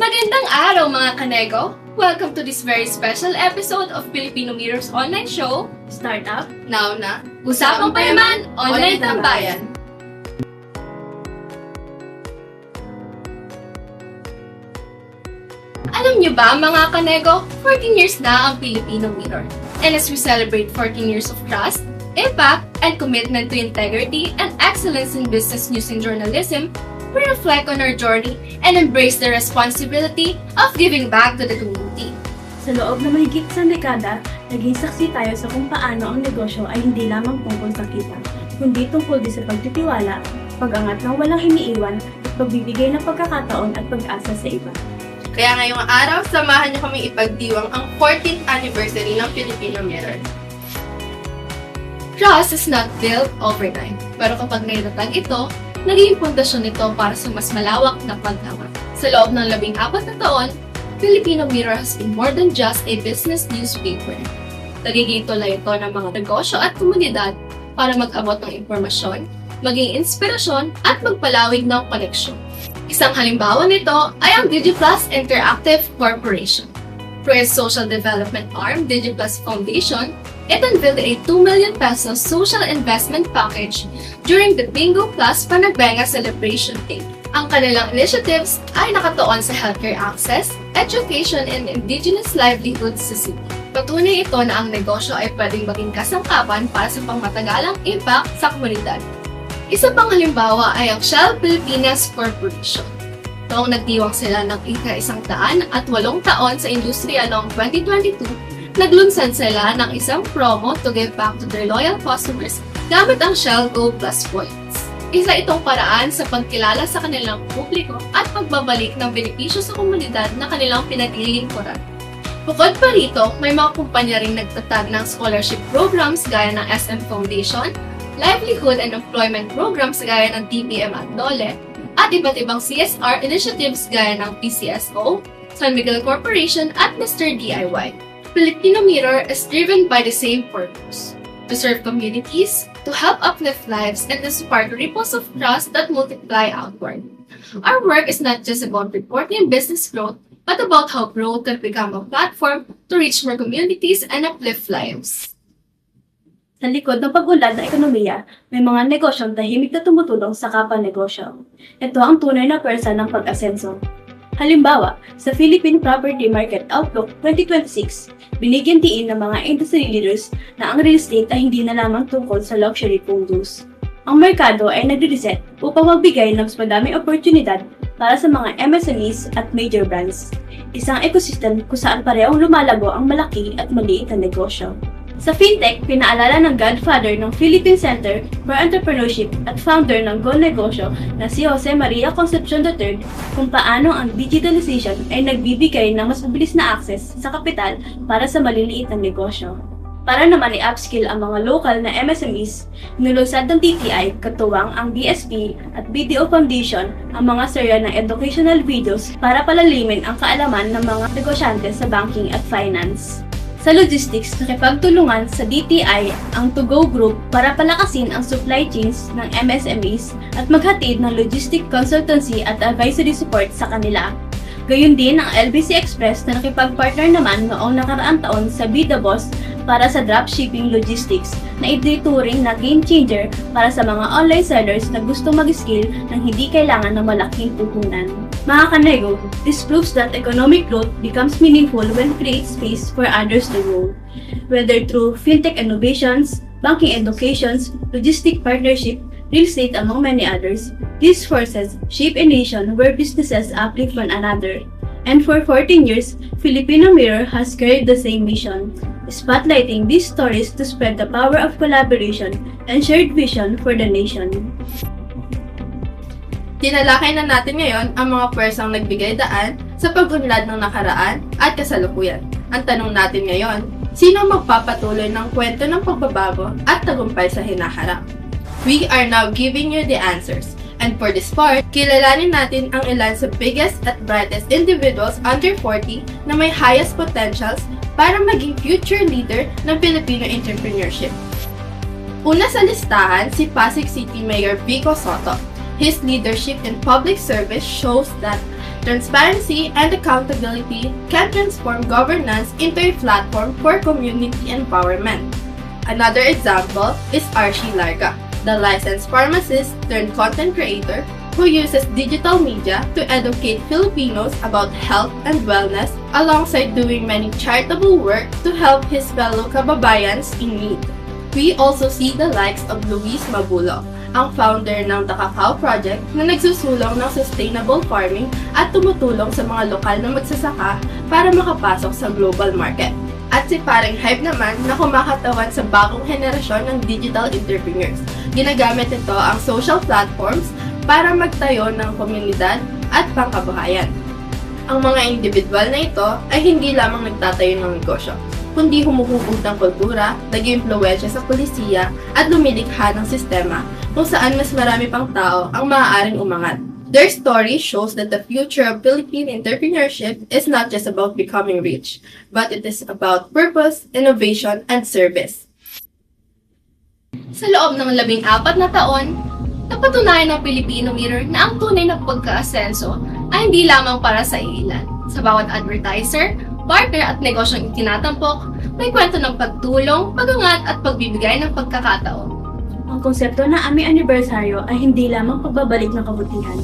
Magandang araw mga kanego! Welcome to this very special episode of Filipino Mirror's online show, Startup, Now Na, Usapang Payaman, Online Tambayan. Alam niyo ba mga kanego, 14 years na ang Filipino Mirror. And as we celebrate 14 years of trust, impact, and commitment to integrity and excellence in business news and journalism, we reflect on our journey and embrace the responsibility of giving back to the community. sa loob na mahigit sa dekada, naging saksi tayo sa kung paano ang negosyo ay hindi lamang tungkol sa kita, kundi tungkol din sa pagtitiwala, pag-angat ng walang iniiwan, at pagbibigay ng pagkakataon at pag-asa sa iba. Kaya ngayong araw, samahan niyo kaming ipagdiwang ang 14th anniversary ng Filipino Mirror. Trust is not built overnight, pero kapag naitatag ito, naging pundasyon nito para sa mas malawak na paggawa. Sa loob ng 14 na taon, Filipino Mirror has been more than just a business newspaper. Nagiging tulay ito ng mga negosyo at komunidad para mag-abot ng impormasyon, maging inspirasyon at magpalawig ng koneksyon. Isang halimbawa nito ay ang DigiPlus Interactive Corporation. Through its social development arm, DigiPlus Foundation, it unveiled a 2 million pesos social investment package during the Bingo Plus Panagbenga Celebration Day. Ang kanilang initiatives ay nakatuon sa healthcare access, education, and indigenous livelihoods sa city. Patunay ito na ang negosyo ay pwedeng maging kasangkapan para sa pangmatagalang impact sa komunidad. Isa pang halimbawa ay ang Shell Pilipinas Corporation. Noong nagdiwang sila ng ika-108 taon sa industriya noong 2022, naglunsad sila ng isang promo to give back to their loyal customers gamit ang Shell Go Plus Points. Isa itong paraan sa pagkilala sa kanilang publiko at pagbabalik ng benepisyo sa komunidad na kanilang pinaglilingkuran. Bukod pa rito, may mga kumpanya ring nagtatag ng scholarship programs gaya ng SM Foundation, livelihood and employment programs gaya ng DPM at DOLE, at iba't ibang CSR initiatives gaya ng PCSO, San Miguel Corporation at Mr. DIY. Filipino Mirror is driven by the same purpose: to serve communities, to help uplift lives, and to spark ripples of trust that multiply outward. Our work is not just about reporting business growth, but about how growth can become a platform to reach more communities and uplift lives. Sa likod ng pag-unlad ng ekonomiya, may mga negosyong tahimik na tumutulong sa kapwa-negosyo. Ito ang tunay na pwersa ng pag-asenso. Halimbawa, sa Philippine Property Market Outlook 2026, binigyan diin ng mga industry leaders na ang real estate ay hindi na lamang tungkol sa luxury condos. Ang merkado ay nagre-reset upang magbigay ng mas madaming oportunidad para sa mga MSMEs at major brands. Isang ecosystem kung saan parehong lumalago ang malaki at maliit na negosyo. Sa FinTech, pinaalala ng godfather ng Philippine Center for Entrepreneurship at founder ng Go Negosyo na si Jose Maria Concepcion III kung paano ang digitalization ay nagbibigay ng mas mabilis na access sa kapital para sa maliliit na negosyo. Para naman i-upskill ang mga local na MSMEs, nilunsad ng DTI katuwang ang BSP at BDO Foundation ang mga serya ng educational videos para palalimin ang kaalaman ng mga negosyante sa banking at finance. Sa logistics, nakipagtulungan sa DTI ang To-Go Group para palakasin ang supply chains ng MSMEs at maghatid ng logistic consultancy at advisory support sa kanila. Gayun din ang LBC Express na nakipag-partner naman noong nakaraang taon sa Be The Boss para sa dropshipping logistics na ituturing na game changer para sa mga online sellers na gustong mag-scale nang hindi kailangan ng malaking puhunan. Mga kanego, this proves that economic growth becomes meaningful when it creates space for others to grow. Whether through fintech innovations, banking educations, logistic partnership, real estate among many others, these forces shape a nation where businesses uplift one another. And for 14 years, Filipino Mirror has carried the same mission, spotlighting these stories to spread the power of collaboration and shared vision for the nation. Tinalakay na natin ngayon ang mga pwersang nagbigay daan sa pag-unlad ng nakaraan at kasalukuyan. Ang tanong natin ngayon, sino magpapatuloy ng kwento ng pagbabago at tagumpay sa hinaharap? We are now giving you the answers. And for this part, kilalanin natin ang ilan sa biggest at brightest individuals under 40 na may highest potentials para maging future leader ng Filipino entrepreneurship. Una sa listahan, si Pasig City Mayor Vico Sotto. His leadership in public service shows that Transparency and accountability can transform governance into a platform for community empowerment. Another example is Archie Larga, the licensed pharmacist turned content creator who uses digital media to educate Filipinos about health and wellness alongside doing many charitable work to help his fellow kababayans in need. We also see the likes of Luis Mabulo, ang founder ng The Cacao Project na nagsusulong ng sustainable farming at tumutulong sa mga lokal na magsasaka para makapasok sa global market. At si Paring Hype naman na kumakatawan sa bagong henerasyon ng digital entrepreneurs. Ginagamit nito ang social platforms para magtayo ng komunidad at pangkabuhayan. Ang mga individual na ito ay hindi lamang nagtatayo ng negosyo, kundi humuhugot ng kultura, nag-iimpluwensya sa polisiya at lumilikha ng sistema kung saan mas marami pang tao ang maaaring umangat. Their story shows that the future of Philippine entrepreneurship is not just about becoming rich, but it is about purpose, innovation, and service. Sa loob ng 14 na taon, napatunayan ng Filipino Mirror na ang tunay na pagka-asenso ay hindi lamang para sa ilan. Sa bawat advertiser, partner at negosyong itinatampok, may kwento ng pagtulong, pagangat at pagbibigay ng pagkakataon. Ang konsepto ng aming anibersaryo ay hindi lamang pagbabalik ng kabutihan,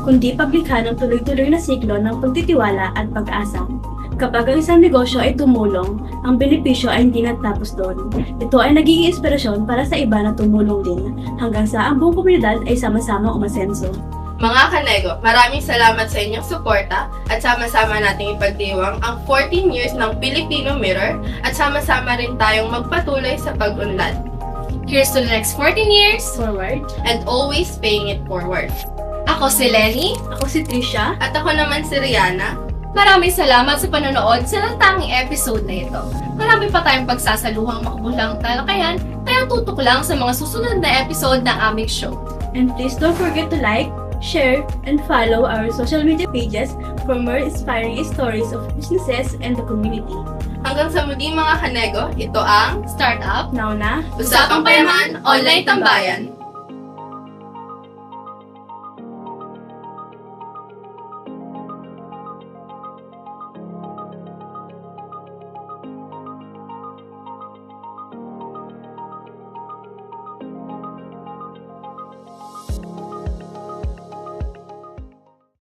kundi paglikha ng tuloy-tuloy na siklo ng pagtitiwala at pag-asa. Kapag ang isang negosyo ay tumulong, ang benepisyo ay hindi natapos doon. Ito ay nagiging inspirasyon para sa iba na tumulong din, hanggang sa ang buong komunidad ay sama-sama umasenso. Mga kanego, maraming salamat sa inyong suporta at sama-sama nating ipagdiwang ang 14 years ng Filipino Mirror at sama-sama rin tayong magpatuloy sa pag-unlad. Here's to the next 14 years, Forward. And always paying it forward. ako si Lenny. Ako si Trisha. At ako naman si Rihanna. Maraming salamat sa panonood sa natanging episode na ito. Marami pa tayong pagsasaluhang makabulang talakayan, kaya tutok lang sa mga susunod na episode ng aming show. And please don't forget to like, share, and follow our social media pages for more inspiring stories of businesses and the community. Hanggang sa muli mga kanego, ito ang Startup, Now na, Usapang Payaman Online Tambayan.